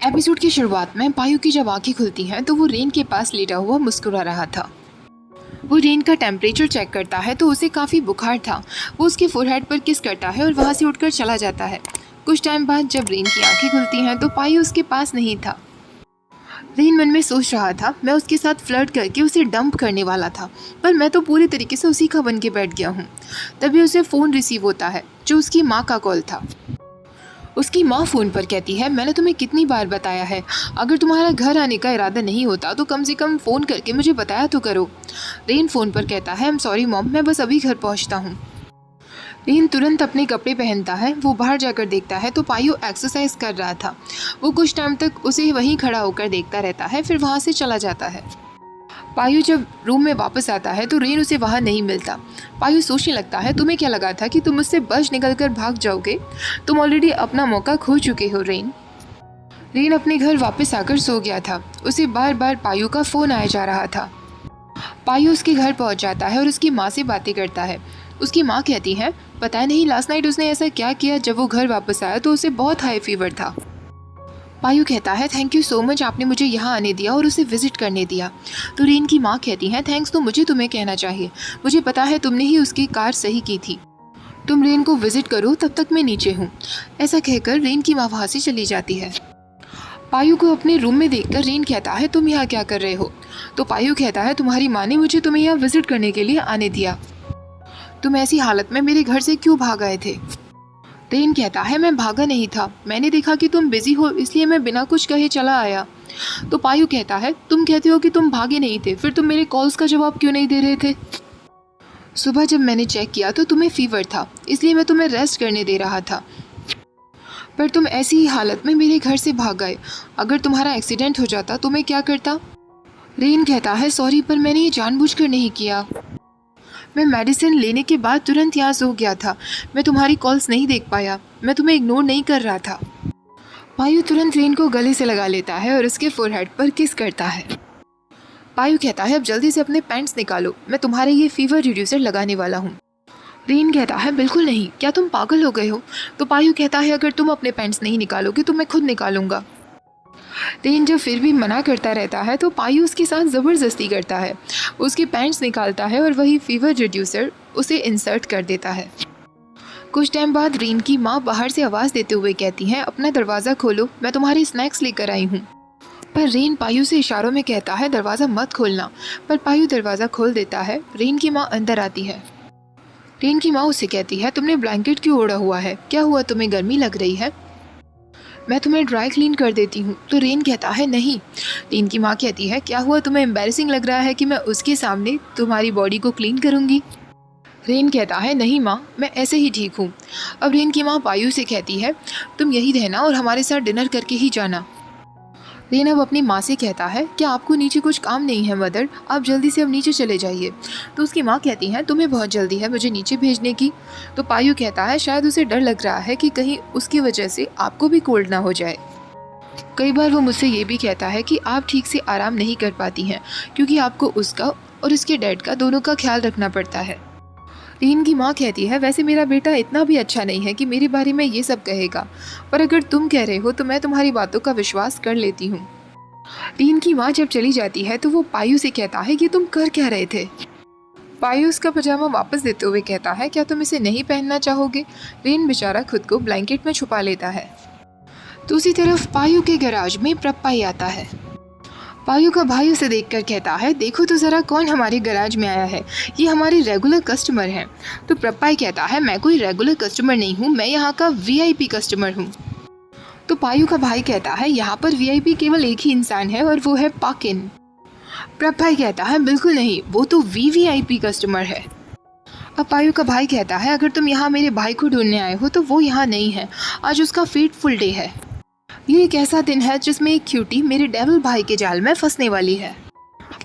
Episode की शुरुआत में पायु की जब आंखें खुलती हैं तो वो रेन के पास लेटा हुआ मुस्कुरा रहा था। वो रेन का टेम्परेचर चेक करता है तो उसे काफ़ी बुखार था। वो उसके फोरहेड पर किस करता है और वहाँ से उठकर चला जाता है। कुछ टाइम बाद जब रेन की आंखें खुलती हैं तो पायु उसके पास नहीं था। रेन मन में सोच रहा था, मैं उसके साथ फ्लर्ट करके उसे डंप करने वाला था, पर मैं तो पूरी तरीके से उसी का बन के बैठ गया हूँ। तभी उसे फ़ोन रिसीव होता है जो उसकी माँ का कॉल था। उसकी माँ फ़ोन पर कहती है, मैंने तुम्हें कितनी बार बताया है, अगर तुम्हारा घर आने का इरादा नहीं होता तो कम से कम फ़ोन करके मुझे बताया तो करो। रेन फ़ोन पर कहता है, आई एम सॉरी मॉम, मैं बस अभी घर पहुँचता हूँ। रेन तुरंत अपने कपड़े पहनता है। वो बाहर जाकर देखता है तो पायु एक्सरसाइज कर रहा था। वो कुछ टाइम तक उसे वहीं खड़ा होकर देखता रहता है, फिर वहाँ से चला जाता है। पायु जब रूम में वापस आता है तो रेन उसे वहाँ नहीं मिलता। पायु सोचने लगता है, तुम्हें क्या लगा था कि तुम मुझसे बच निकलकर भाग जाओगे? तुम ऑलरेडी अपना मौका खो चुके हो रेन। रेन अपने घर वापस आकर सो गया था। उसे बार बार पायु का फ़ोन आया जा रहा था। पायु उसके घर पहुंच जाता है और उसकी माँ से बातें करता है। उसकी माँ कहती है, पता नहीं लास्ट नाइट उसने ऐसा क्या किया, जब वो घर वापस आया तो उसे बहुत हाई फीवर था। पायु कहता है, थैंक यू सो मच, आपने मुझे यहाँ आने दिया और उसे विजिट करने दिया। तो रेन की माँ कहती है, थैंक्स तो मुझे तुम्हें कहना चाहिए, मुझे पता है तुमने ही उसकी कार सही की थी। तुम रेन को विजिट करो, तब तक मैं नीचे हूँ। ऐसा कहकर रेन की माँ वहाँ से चली जाती है। पायु को अपने रूम में देखकर रेन कहता है, तुम यहाँ क्या कर रहे हो? तो पायु कहता है, तुम्हारी माँ ने मुझे तुम्हें यहाँ विजिट करने के लिए आने दिया। तुम ऐसी हालत में मेरे घर से क्यों भाग आए थे? रेन कहता है, मैं भागा नहीं था, मैंने देखा कि तुम बिजी हो इसलिए मैं बिना कुछ कहे चला आया। तो पायु कहता है, तुम कहते हो कि तुम भागे नहीं थे, फिर तुम मेरे कॉल्स का जवाब क्यों नहीं दे रहे थे? सुबह जब मैंने चेक किया तो तुम्हें फीवर था, इसलिए मैं तुम्हें रेस्ट करने दे रहा था, पर तुम ऐसी ही हालत में मेरे घर से भाग गए। अगर तुम्हारा एक्सीडेंट हो जाता तो मैं क्या करता? रेन कहता है, सॉरी, पर मैंने ये जानबूझकर नहीं किया। मैं मेडिसिन लेने के बाद तुरंत यहाँ सो गया था। मैं तुम्हारी कॉल्स नहीं देख पाया, मैं तुम्हें इग्नोर नहीं कर रहा था। पायु तुरंत रेन को गले से लगा लेता है और उसके फोरहेड पर किस करता है। पायु कहता है, अब जल्दी से अपने पैंट्स निकालो, मैं तुम्हारे ये फीवर रिड्यूसर लगाने वाला हूँ। रेन कहता है, बिल्कुल नहीं, क्या तुम पागल हो गए हो? तो पायु कहता है, अगर तुम अपने पैंट्स नहीं निकालोगे तो मैं खुद निकालूंगा। रेन जब फिर भी मना करता रहता है तो पायु उसके साथ ज़बरदस्ती करता है। उसके पैंट्स निकालता है और वही फीवर रिड्यूसर उसे इंसर्ट कर देता है। कुछ टाइम बाद रेन की माँ बाहर से आवाज़ देते हुए कहती हैं, अपना दरवाज़ा खोलो, मैं तुम्हारे स्नैक्स लेकर आई हूँ। पर रेन पायु से इशारों में कहता है, दरवाज़ा मत खोलना, पर पायु दरवाज़ा खोल देता है। रेन की माँ अंदर आती है। रेन की माँ उससे कहती है, तुमने ब्लैंकेट क्यों ओढ़ा हुआ है? क्या हुआ, तुम्हें गर्मी लग रही है? मैं तुम्हें ड्राई क्लीन कर देती हूँ। तो रेन कहता है, नहीं। रेन की माँ कहती है, क्या हुआ, तुम्हें एम्बैरेसिंग लग रहा है कि मैं उसके सामने तुम्हारी बॉडी को क्लीन करूँगी? रेन कहता है, नहीं माँ, मैं ऐसे ही ठीक हूँ। अब रेन की माँ पायु से कहती है, तुम यही रहना और हमारे साथ डिनर करके ही जाना। रेन अब अपनी माँ से कहता है, क्या आपको नीचे कुछ काम नहीं है मदर? आप जल्दी से अब नीचे चले जाइए। तो उसकी माँ कहती है, तुम्हें बहुत जल्दी है मुझे नीचे भेजने की? तो पायु कहता है, शायद उसे डर लग रहा है कि कहीं उसकी वजह से आपको भी कोल्ड ना हो जाए। कई बार वो मुझसे ये भी कहता है कि आप ठीक से आराम नहीं कर पाती हैं क्योंकि आपको उसका और उसके डैड का दोनों का ख्याल रखना पड़ता है। रेन की माँ कहती है, वैसे मेरा बेटा इतना भी अच्छा नहीं है कि मेरे बारे में ये सब कहेगा, पर अगर तुम कह रहे हो तो मैं तुम्हारी बातों का विश्वास कर लेती हूँ। रेन की माँ जब चली जाती है तो वो पायु से कहता है कि तुम कर क्या रहे थे? पायु उसका पजामा वापस देते हुए कहता है, क्या तुम इसे नहीं पहनना चाहोगे? रेन बेचारा खुद को ब्लैंकेट में छुपा लेता है। दूसरी तरफ पायु के गैराज में प्रप्पाई आता है। पायु का भाई उसे देखकर कहता है, देखो तो ज़रा कौन हमारे गैराज में आया है, ये हमारे रेगुलर कस्टमर हैं। तो प्रप्पाई कहता है, मैं कोई रेगुलर कस्टमर नहीं हूँ, मैं यहाँ का वीआईपी कस्टमर हूँ। तो पायु का भाई कहता है, यहाँ पर वीआईपी केवल एक ही इंसान है और वो है पाकिन। प्रप्पाई कहता है, बिल्कुल नहीं, वो तो वीवीआईपी कस्टमर है। अब पायु का भाई कहता है, अगर तुम यहाँ मेरे भाई को ढूंढने आए हो तो वो यहाँ नहीं है, आज उसका फेटफुल डे है। ये एक ऐसा दिन है जिसमें एक क्यूटी मेरे डेविल भाई के जाल में फंसने वाली है।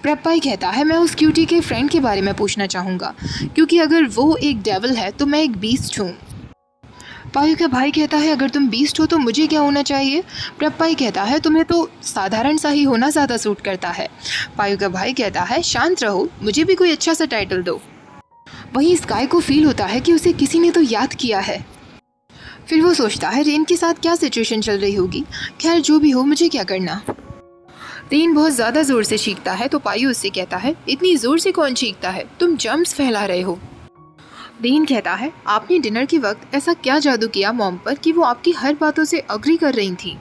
प्रप्पाई कहता है, मैं उस क्यूटी के फ्रेंड के बारे में पूछना चाहूँगा, क्योंकि अगर वो एक डेविल है तो मैं एक बीस्ट हूँ। पायु का भाई कहता है, अगर तुम बीस्ट हो तो मुझे क्या होना चाहिए? प्रप्पाई कहता है, तुम्हें तो साधारण सा ही होना ज़्यादा सूट करता है। पायु का भाई कहता है, शांत रहो, मुझे भी कोई अच्छा सा टाइटल दो। वहीं स्काई को फील होता है कि उसे किसी ने तो याद किया है। फिर वो सोचता है रेन के साथ क्या सिचुएशन चल रही होगी। खैर जो भी हो, मुझे क्या करना। रेन बहुत ज़्यादा ज़ोर से चीखता है तो पायु उससे कहता है, इतनी ज़ोर से कौन चीखता है, तुम जर्म्स फैला रहे हो। रेन कहता है, आपने डिनर के वक्त ऐसा क्या जादू किया मॉम पर कि वो आपकी हर बातों से अग्री कर रही थी।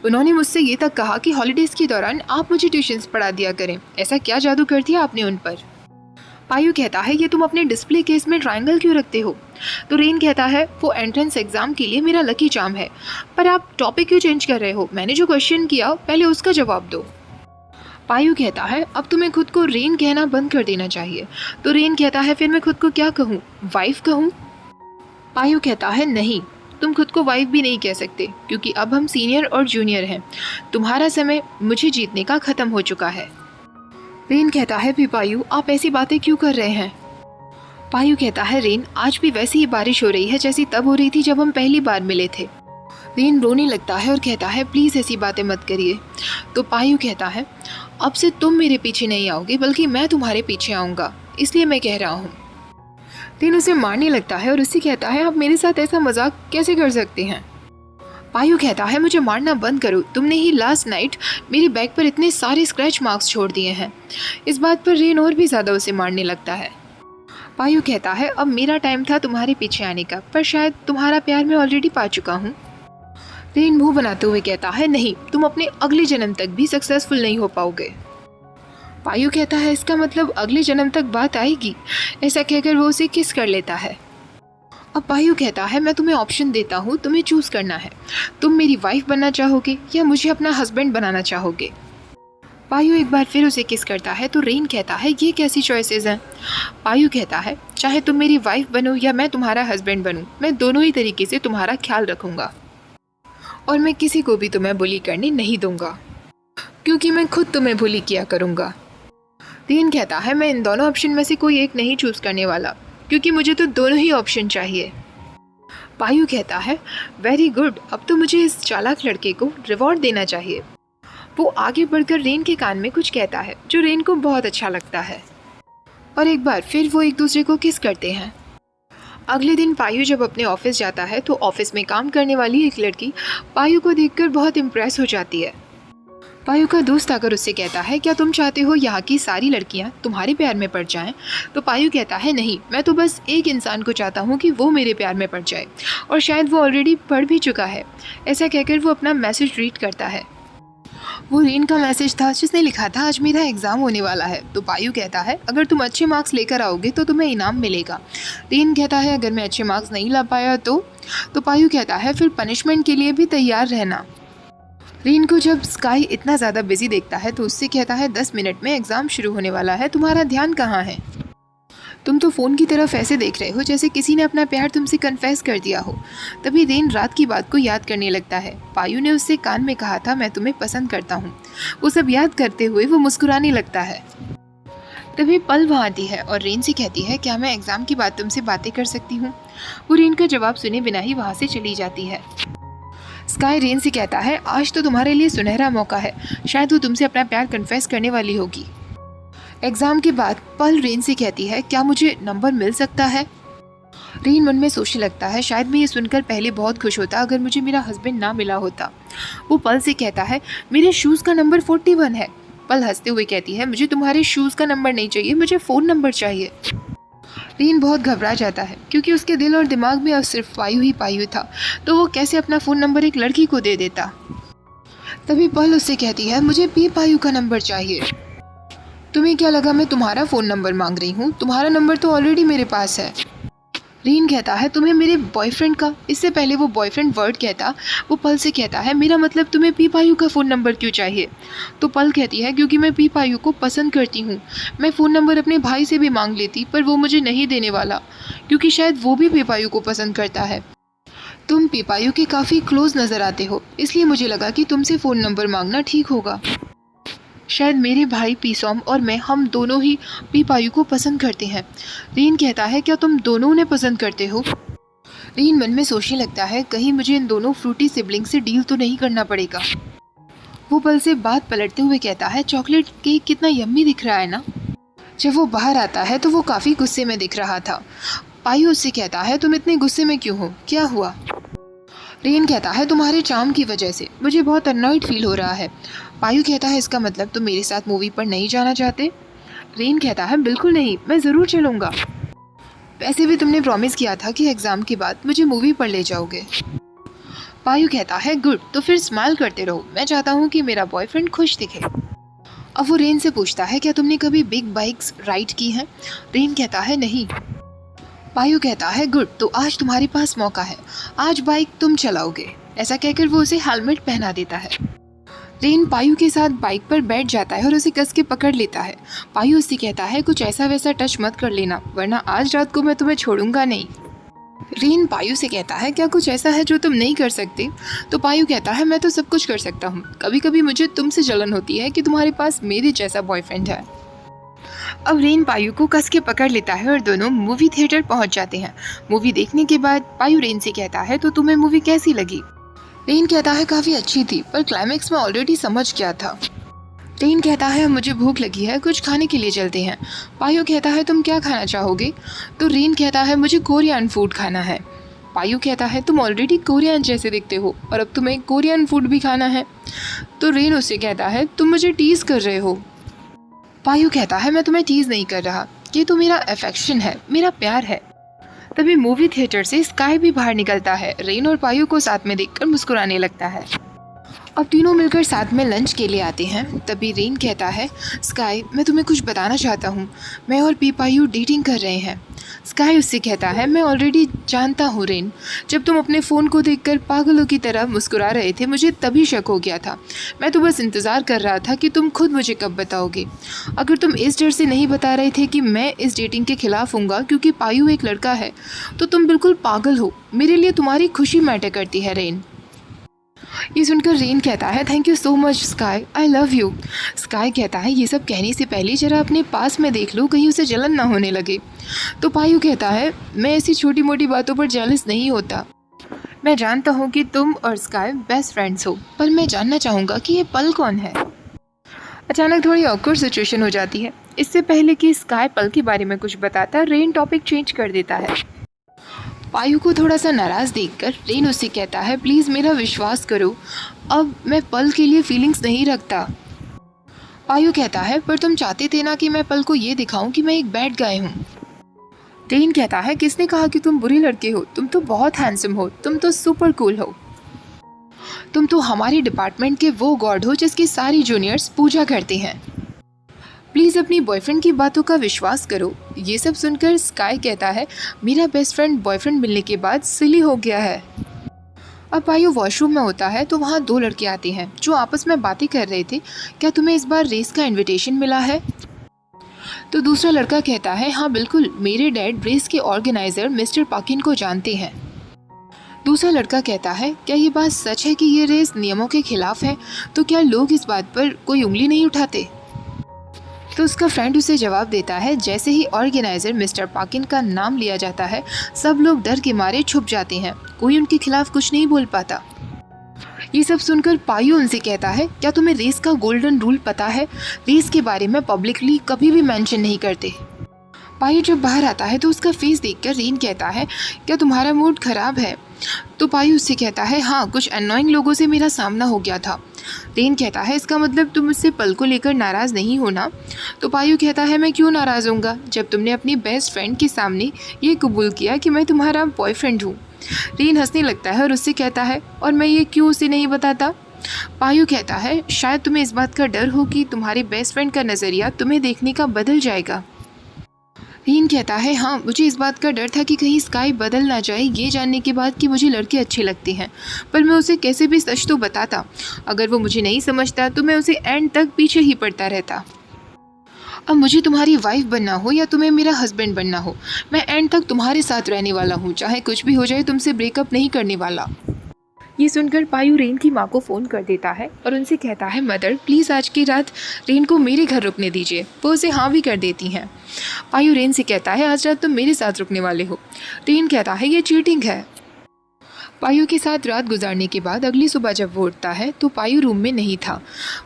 उन्होंने मुझसे ये तक कहा कि हॉलीडेज़ के दौरान आप मुझे ट्यूशन्स पढ़ा दिया करें। ऐसा क्या जादू कर दिया आपने उन पर। पायु कहता है, ये तुम अपने डिस्प्ले केस में ट्रायंगल क्यों रखते हो। तो रेन कहता है, वो एंट्रेंस एग्जाम के लिए मेरा लकी चार्म है। पर आप टॉपिक क्यों चेंज कर रहे हो, मैंने जो क्वेश्चन किया पहले उसका जवाब दो। पायु कहता है, अब तुम्हें खुद को रेन कहना बंद कर देना चाहिए। तो रेन कहता है, फिर मैं खुद को क्या कहूँ, वाइफ कहूँ। पायु कहता है, नहीं, तुम खुद को वाइफ भी नहीं कह सकते, क्योंकि अब हम सीनियर और जूनियर हैं। तुम्हारा समय मुझे जीतने का ख़त्म हो चुका है। रेन कहता है, भी पायु आप ऐसी बातें क्यों कर रहे हैं। पायु कहता है, रेन आज भी वैसी ही बारिश हो रही है जैसी तब हो रही थी जब हम पहली बार मिले थे। रेन रोने लगता है और कहता है, प्लीज़ ऐसी बातें मत करिए। तो पायु कहता है, अब से तुम मेरे पीछे नहीं आओगे बल्कि मैं तुम्हारे पीछे आऊँगा, इसलिए मैं कह रहा हूँ। रेन उसे मारने लगता है और उससे कहता है, आप मेरे साथ ऐसा मजाक कैसे कर सकते हैं। पायु कहता है, मुझे मारना बंद करो, तुमने ही लास्ट नाइट मेरे बैग पर इतने सारे स्क्रैच मार्क्स छोड़ दिए हैं। इस बात पर रेन और भी ज़्यादा उसे मारने लगता है। पायु कहता है, अब मेरा टाइम था तुम्हारे पीछे आने का, पर शायद तुम्हारा प्यार मैं ऑलरेडी पा चुका हूँ। रेन मुंह बनाते हुए कहता है, नहीं, तुम अपने अगले जन्म तक भी सक्सेसफुल नहीं हो पाओगे। पायु कहता है, इसका मतलब अगले जन्म तक बात आएगी। ऐसा कहकर वो उसे किस कर लेता है। अब पायु कहता है, मैं तुम्हें ऑप्शन देता हूँ, तुम्हें चूज़ करना है। तुम मेरी वाइफ बनना चाहोगे या मुझे अपना हस्बैंड बनाना चाहोगे। पायु एक बार फिर उसे किस करता है तो रेन कहता है, ये कैसी चॉइसेस हैं। पायु कहता है, चाहे तुम मेरी वाइफ बनो या मैं तुम्हारा हस्बैंड बनूं, मैं दोनों ही तरीके से तुम्हारा ख्याल रखूँगा और मैं किसी को भी तुम्हें बुली करने नहीं दूंगा, क्योंकि मैं खुद तुम्हें बुली किया करूँगा। रेन कहता है, मैं इन दोनों ऑप्शन में से कोई एक नहीं चूज़ करने वाला, क्योंकि मुझे तो दोनों ही ऑप्शन चाहिए। पायु कहता है, वेरी गुड, अब तो मुझे इस चालाक लड़के को रिवॉर्ड देना चाहिए। वो आगे बढ़कर रेन के कान में कुछ कहता है जो रेन को बहुत अच्छा लगता है और एक बार फिर वो एक दूसरे को किस करते हैं। अगले दिन पायु जब अपने ऑफिस जाता है तो ऑफिस में काम करने वाली एक लड़की पायु को देखकर बहुत इम्प्रेस हो जाती है। पायु का दोस्त आकर उससे कहता है, क्या तुम चाहते हो यहाँ की सारी लड़कियाँ तुम्हारे प्यार में पड़ जाएं? तो पायु कहता है, नहीं, मैं तो बस एक इंसान को चाहता हूँ कि वो मेरे प्यार में पड़ जाए, और शायद वो ऑलरेडी पढ़ भी चुका है। ऐसा कहकर वो अपना मैसेज रीड करता है। वो रेन का मैसेज था जिसने लिखा था, आज मेरा एग्ज़ाम होने वाला है। तो पायु कहता है, अगर तुम अच्छे मार्क्स लेकर आओगे तो तुम्हें इनाम मिलेगा। रेन कहता है, अगर मैं अच्छे मार्क्स नहीं ला पाया तो पायु कहता है, फिर पनिशमेंट के लिए भी तैयार रहना। रेन को जब स्काई इतना ज़्यादा बिजी देखता है तो उससे कहता है, 10 मिनट में एग्ज़ाम शुरू होने वाला है, तुम्हारा ध्यान कहाँ है। तुम तो फ़ोन की तरफ ऐसे देख रहे हो जैसे किसी ने अपना प्यार तुमसे कन्फेस कर दिया हो। तभी रेन रात की बात को याद करने लगता है। पायु ने उससे कान में कहा था, मैं तुम्हें पसंद करता हूँ। वो सब याद करते हुए वो मुस्कुराने लगता है। तभी पल वहाँ आती है और रेन से कहती है, क्या मैं एग्ज़ाम की बात तुमसे बातें कर सकती हूँ। वो रेन का जवाब सुने बिना ही वहाँ से चली जाती है। स्काई रेन से कहता है, आज तो तुम्हारे लिए सुनहरा मौका है, शायद वो तुमसे अपना प्यार कन्फेस करने वाली होगी। एग्ज़ाम के बाद पल रेन से कहती है, क्या मुझे नंबर मिल सकता है। रेन मन में सोचने लगता है, शायद मैं ये सुनकर पहले बहुत खुश होता अगर मुझे मेरा हस्बैंड ना मिला होता। वो पल से कहता है, मेरे शूज़ का नंबर 41 है। पल हंसते हुए कहती है, मुझे तुम्हारे शूज़ का नंबर नहीं चाहिए, मुझे फ़ोन नंबर चाहिए। रेन बहुत घबरा जाता है क्योंकि उसके दिल और दिमाग में अब सिर्फ पायु ही पायु था, तो वो कैसे अपना फ़ोन नंबर एक लड़की को दे देता। तभी पल उससे कहती है, मुझे भी पायु का नंबर चाहिए। तुम्हें क्या लगा मैं तुम्हारा फ़ोन नंबर मांग रही हूँ, तुम्हारा नंबर तो ऑलरेडी मेरे पास है। रेन कहता है, तुम्हें मेरे बॉयफ्रेंड का। इससे पहले वो बॉयफ्रेंड वर्ड कहता, वो पल से कहता है, मेरा मतलब तुम्हें पी पायु का फ़ोन नंबर क्यों चाहिए। तो पल कहती है, क्योंकि मैं पी पायु को पसंद करती हूँ। मैं फ़ोन नंबर अपने भाई से भी मांग लेती, पर वो मुझे नहीं देने वाला, क्योंकि शायद वो भी पी पायु को पसंद करता है। तुम पी पायु के काफ़ी क्लोज नज़र आते हो, इसलिए मुझे लगा कि तुमसे फ़ोन नंबर मांगना ठीक होगा। शायद मेरे भाई पीसॉम और मैं, हम दोनों ही पी पायु को पसंद करते हैं। रेन कहता है, क्या तुम दोनों उन्हें पसंद करते हो। रेन मन में सोचने लगता है, कहीं मुझे इन दोनों फ्रूटी सिबलिंग से डील तो नहीं करना पड़ेगा। वो पल से बात पलटते हुए कहता है, चॉकलेट केक कितना यम्मी दिख रहा है ना। जब वो बाहर आता है तो वो काफ़ी गुस्से में दिख रहा था। पायु उससे कहता है, तुम इतने गुस्से में क्यों हो, क्या हुआ। रेन कहता है तुम्हारे चार्म की वजह से मुझे बहुत अननॉयड फील हो रहा है। पायु कहता है इसका मतलब तुम मेरे साथ मूवी पर नहीं जाना चाहते। रेन कहता है बिल्कुल नहीं, मैं ज़रूर चलूँगा। वैसे भी तुमने प्रॉमिस किया था कि एग्ज़ाम के बाद मुझे मूवी पर ले जाओगे। पायु कहता है गुड, तो फिर स्माइल करते रहो, मैं चाहता हूँ कि मेरा बॉयफ्रेंड खुश दिखे। अब वो रेन से पूछता है क्या तुमने कभी बिग बाइक्स राइड की हैं। रेन कहता है नहीं। पायु कहता है गुड, तो आज तुम्हारे पास मौका है, आज बाइक तुम चलाओगे। ऐसा कहकर वो उसे हेलमेट पहना देता है। रेन पायु के साथ बाइक पर बैठ जाता है और उसे कस के पकड़ लेता है। पायु उससे कहता है कुछ ऐसा वैसा टच मत कर लेना, वरना आज रात को मैं तुम्हें छोड़ूंगा नहीं। रेन पायु से कहता है क्या कुछ ऐसा है जो तुम नहीं कर सकते। तो पायु कहता है मैं तो सब कुछ कर सकता हूँ, कभी कभी मुझे तुमसे जलन होती है कि तुम्हारे पास मेरे जैसा बॉयफ्रेंड है। अब रेन पायु को कस के पकड़ लेता है और दोनों मूवी थिएटर पहुंच जाते हैं। मूवी देखने के बाद पायु रेन से कहता है तो तुम्हें मूवी कैसी लगी। रेन कहता है काफ़ी अच्छी थी, पर क्लाइमेक्स में ऑलरेडी समझ गया था। रेन कहता है मुझे भूख लगी है, कुछ खाने के लिए चलते हैं। पायु कहता है तुम क्या खाना चाहोगे। तो रेन कहता है मुझे कोरियन फूड खाना है। पायु कहता है तुम ऑलरेडी कोरियन जैसे दिखते हो और अब तुम्हें कोरियन फूड भी खाना है। तो रेन उससे कहता है तुम मुझे टीज़ कर रहे हो। पायु कहता है मैं तुम्हें टीज़ नहीं कर रहा, ये तो मेरा अफेक्शन है, मेरा प्यार है। तभी मूवी थिएटर से स्काई भी बाहर निकलता है। रेन और पायु को साथ में देखकर मुस्कुराने लगता है। अब तीनों मिलकर साथ में लंच के लिए आते हैं। तभी रेन कहता है स्काई मैं तुम्हें कुछ बताना चाहता हूँ, मैं और पायु डेटिंग कर रहे हैं। स्काई उससे कहता है मैं ऑलरेडी जानता हूँ रेन, जब तुम अपने फ़ोन को देखकर पागलों की तरह मुस्कुरा रहे थे मुझे तभी शक हो गया था। मैं तो बस इंतज़ार कर रहा था कि तुम खुद मुझे कब बताओगे। अगर तुम इस डर से नहीं बता रहे थे कि मैं इस डेटिंग के ख़िलाफ़ हूँगा क्योंकि पायु एक लड़का है, तो तुम बिल्कुल पागल हो। मेरे लिए तुम्हारी खुशी मैटर करती है रेन। ये सुनकर रेन कहता है thank you so much sky, I love you. Sky कहता है ये सब कहने से पहले जरा अपने पास में देख लो, कहीं उसे जलन ना होने लगे। तो पायु कहता है मैं ऐसी छोटी मोटी बातों पर जेलस नहीं होता। मैं जानता हूँ कि तुम और स्काई बेस्ट फ्रेंड्स हो, पर मैं जानना चाहूँगा कि ये पल कौन है। अचानक थोड़ी ऑकवर्ड सिचुएशन हो जाती है। इससे पहले कि स्काई पल के बारे में कुछ बताता, रेन टॉपिक चेंज कर देता है। पायु को थोड़ा सा नाराज़ देखकर रेन उससे कहता है प्लीज़ मेरा विश्वास करो, अब मैं पल के लिए फीलिंग्स नहीं रखता। पायु कहता है पर तुम चाहते थे ना कि मैं पल को ये दिखाऊं कि मैं एक बैड गाय हूँ। रेन कहता है किसने कहा कि तुम बुरे लड़के हो, तुम तो बहुत हैंडसम हो, तुम तो सुपर कूल हो, तुम तो हमारे डिपार्टमेंट के वो गॉड हो जिसकी सारी जूनियर्स पूजा करते हैं। प्लीज़ अपनी बॉयफ्रेंड की बातों का विश्वास करो। ये सब सुनकर स्काई कहता है मेरा बेस्ट फ्रेंड बॉयफ्रेंड मिलने के बाद सिली हो गया है। अब पायु वॉशरूम में होता है तो वहाँ दो लड़के आते हैं जो आपस में बातें कर रहे थे, क्या तुम्हें इस बार रेस का इनविटेशन मिला है। तो दूसरा लड़का कहता है हाँ बिल्कुल, मेरे डैड रेस के ऑर्गेनाइज़र मिस्टर पाकिन को जानते हैं। दूसरा लड़का कहता है क्या ये बात सच है कि ये रेस नियमों के खिलाफ है, तो क्या लोग इस बात पर कोई उंगली नहीं उठाते। तो उसका फ्रेंड उसे जवाब देता है जैसे ही ऑर्गेनाइज़र मिस्टर पाकिन का नाम लिया जाता है सब लोग डर के मारे छुप जाते हैं, कोई उनके खिलाफ कुछ नहीं बोल पाता। ये सब सुनकर पायु उनसे कहता है क्या तुम्हें रेस का गोल्डन रूल पता है, रेस के बारे में पब्लिकली कभी भी मेंशन नहीं करते। पायु जब बाहर आता है तो उसका फेस देखकर रेन कहता है क्या तुम्हारा मूड ख़राब है। तो पायु उससे कहता है हाँ कुछ अननोइंग लोगों से मेरा सामना हो गया था। रेन कहता है इसका मतलब तुम मुझसे पल को लेकर नाराज़ नहीं हो ना। तो पायु कहता है मैं क्यों नाराज़ होऊंगा जब तुमने अपनी बेस्ट फ्रेंड के सामने ये कबूल किया कि मैं तुम्हारा बॉयफ्रेंड हूँ। रेन हंसने लगता है और उससे कहता है और मैं ये क्यों उसे नहीं बताता। पायु कहता है शायद तुम्हें इस बात का डर हो कि तुम्हारे बेस्ट फ्रेंड का नज़रिया तुम्हें देखने का बदल जाएगा। रेन कहता है हाँ मुझे इस बात का डर था कि कहीं स्काई बदल ना जाए ये जानने के बाद कि मुझे लड़के अच्छे लगते हैं, पर मैं उसे कैसे भी सच तो बताता। अगर वो मुझे नहीं समझता तो मैं उसे एंड तक पीछे ही पड़ता रहता। अब मुझे तुम्हारी वाइफ बनना हो या तुम्हें मेरा हस्बैंड बनना हो, मैं एंड तक तुम्हारे साथ रहने वाला हूँ, चाहे कुछ भी हो जाए तुमसे ब्रेकअप नहीं करने वाला। ये सुनकर पायु रेन की माँ को फ़ोन कर देता है और उनसे कहता है मदर प्लीज़ आज की रात रेन को मेरे घर रुकने दीजिए। वो उसे हाँ भी कर देती हैं। पायु रेन से कहता है आज रात तुम मेरे साथ रुकने वाले हो। रेन कहता है ये चीटिंग है। पायु के साथ रात गुजारने के बाद अगली सुबह जब वो उठता है तो पायु रूम में नहीं था,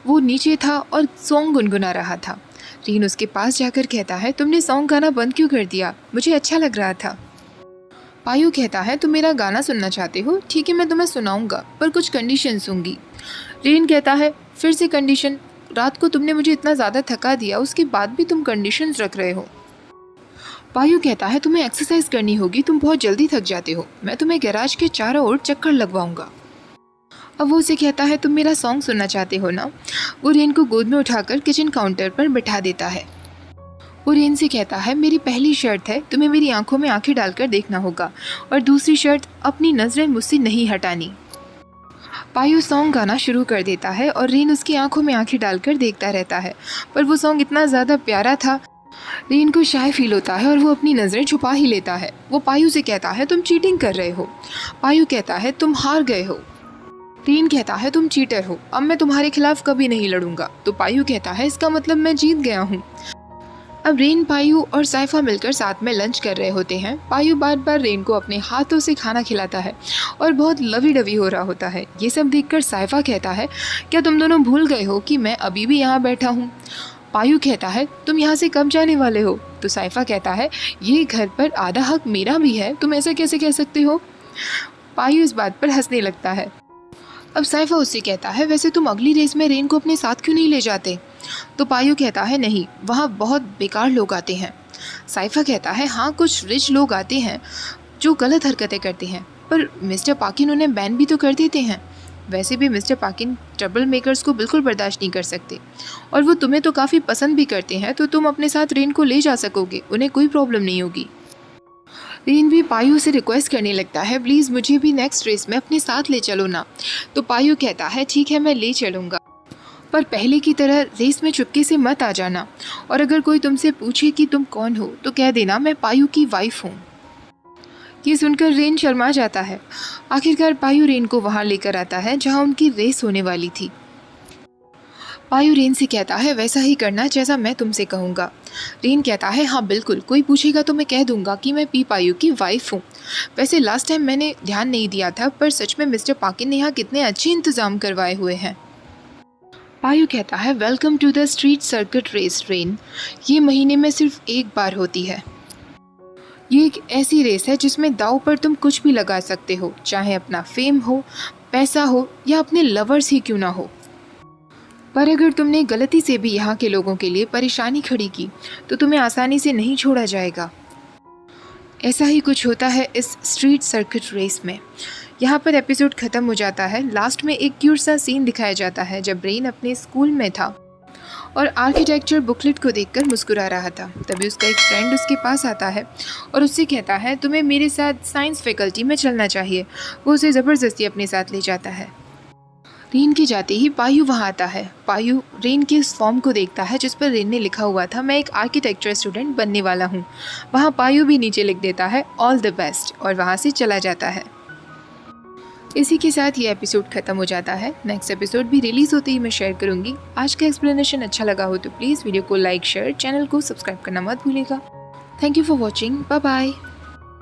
वो नीचे था और सॉन्ग गुनगुना रहा था। रेन उसके पास जाकर कहता है तुमने सॉन्ग गाना बंद क्यों कर दिया, मुझे अच्छा लग रहा था। पायु कहता है तुम मेरा गाना सुनना चाहते हो, ठीक है मैं तुम्हें सुनाऊंगा, पर कुछ कंडीशंस होंगी। रेन कहता है फिर से कंडीशन? रात को तुमने मुझे इतना ज़्यादा थका दिया, उसके बाद भी तुम कंडीशंस रख रहे हो। पायु कहता है तुम्हें एक्सरसाइज करनी होगी, तुम बहुत जल्दी थक जाते हो, मैं तुम्हें गैराज के चारों ओर चक्कर लगवाऊंगा। अब वो उसे कहता है तुम मेरा सॉन्ग सुनना चाहते हो ना। वो रेन को गोद में उठाकर किचन काउंटर पर बिठा देता है। वो रेन से कहता है मेरी पहली शर्त है, तुम्हें मेरी आंखों में आंखें डालकर देखना होगा, और दूसरी शर्त, अपनी नज़रें मुझसे नहीं हटानी। पायु सॉन्ग गाना शुरू कर देता है और रेन उसकी आंखों में आंखें डालकर देखता रहता है, पर वो सॉन्ग इतना ज़्यादा प्यारा था, रेन को शाय फील होता है और वो अपनी नज़रें छुपा ही लेता है। वो पायु से कहता है तुम चीटिंग कर रहे हो। पायु कहता है तुम हार गए हो। रेन कहता है तुम चीटर हो, अब मैं तुम्हारे खिलाफ कभी नहीं लड़ूंगा। तो पायु कहता है इसका मतलब मैं जीत गया हूँ। अब रेन, पायु और साइफा मिलकर साथ में लंच कर रहे होते हैं। पायु बार बार रेन को अपने हाथों से खाना खिलाता है और बहुत लवी डवी हो रहा होता है। ये सब देखकर साइफा कहता है क्या तुम दोनों भूल गए हो कि मैं अभी भी यहाँ बैठा हूँ। पायु कहता है तुम यहाँ से कब जाने वाले हो। तो साइफा कहता है ये घर पर आधा हक मेरा भी है, तुम ऐसा कैसे कह सकते हो। पायु इस बात पर हंसने लगता है। अब साइफा उससे कहता है वैसे तुम अगली रेस में रेन को अपने साथ क्यों नहीं ले जाते। तो पायु कहता है नहीं, वहाँ बहुत बेकार लोग आते हैं। साइफा कहता है हाँ कुछ रिच लोग आते हैं जो गलत हरकतें करते हैं, पर मिस्टर पाकिन उन्हें बैन भी तो कर देते हैं। वैसे भी मिस्टर पाकिन ट्रबल मेकर्स को बिल्कुल बर्दाश्त नहीं कर सकते, और वो तुम्हें तो काफ़ी पसंद भी करते हैं, तो तुम अपने साथ रेन को ले जा सकोगे, उन्हें कोई प्रॉब्लम नहीं होगी। रेन भी पायु से रिक्वेस्ट करने लगता है प्लीज़ मुझे भी नेक्स्ट रेस में अपने साथ ले चलो ना। तो पायु कहता है ठीक है मैं ले चलूँगा, पर पहले की तरह रेस में चुपके से मत आ जाना, और अगर कोई तुमसे पूछे कि तुम कौन हो तो कह देना मैं पायु की वाइफ हूँ। ये सुनकर रेन शर्मा जाता है। आखिरकार पायु रेन को वहाँ लेकर आता है जहाँ उनकी रेस होने वाली थी। पायु रेन से कहता है वैसा ही करना जैसा मैं तुमसे कहूँगा। रेन कहता है हाँ बिल्कुल, कोई पूछेगा तो मैं कह दूंगा कि मैं पी पायु की वाइफ हूँ। वैसे लास्ट टाइम मैंने ध्यान नहीं दिया था, पर सच में मिस्टर पाकिन ने यहाँ कितने अच्छे इंतजाम करवाए हुए हैं। पायु कहता है welcome to the street circuit race rain, ये महीने में सिर्फ एक बार होती है। ये एक ऐसी रेस है जिसमें दांव पर तुम कुछ भी लगा सकते हो, चाहे अपना फेम हो, पैसा हो, या अपने लवर्स ही क्यों ना हो। पर अगर तुमने गलती से भी यहाँ के लोगों के लिए परेशानी खड़ी की तो तुम्हें आसानी से नहीं छोड़ा जाएगा। ऐसा ही कुछ होता है इस स्ट्रीट सर्किट रेस में। यहाँ पर एपिसोड ख़त्म हो जाता है। लास्ट में एक क्यूट सा सीन दिखाया जाता है जब रेन अपने स्कूल में था और आर्किटेक्चर बुकलेट को देखकर मुस्कुरा रहा था। तभी उसका एक फ्रेंड उसके पास आता है और उससे कहता है तुम्हें मेरे साथ साइंस फैकल्टी में चलना चाहिए। वो उसे ज़बरदस्ती अपने साथ ले जाता है। रेन के जाते ही पायु वहाँ आता है। पायु रेन के उस फॉर्म को देखता है जिस पर रेन ने लिखा हुआ था मैं एक आर्किटेक्चर स्टूडेंट बनने वाला हूँ। वहाँ पायु भी नीचे लिख देता है ऑल द बेस्ट और वहाँ से चला जाता है। इसी के साथ ये एपिसोड ख़त्म हो जाता है। नेक्स्ट एपिसोड भी रिलीज़ होते ही मैं शेयर करूँगी। आज का एक्सप्लेनेशन अच्छा लगा हो तो प्लीज़ वीडियो को लाइक, शेयर, चैनल को सब्सक्राइब करना मत भूलिएगा। Thank you for watching. Bye bye.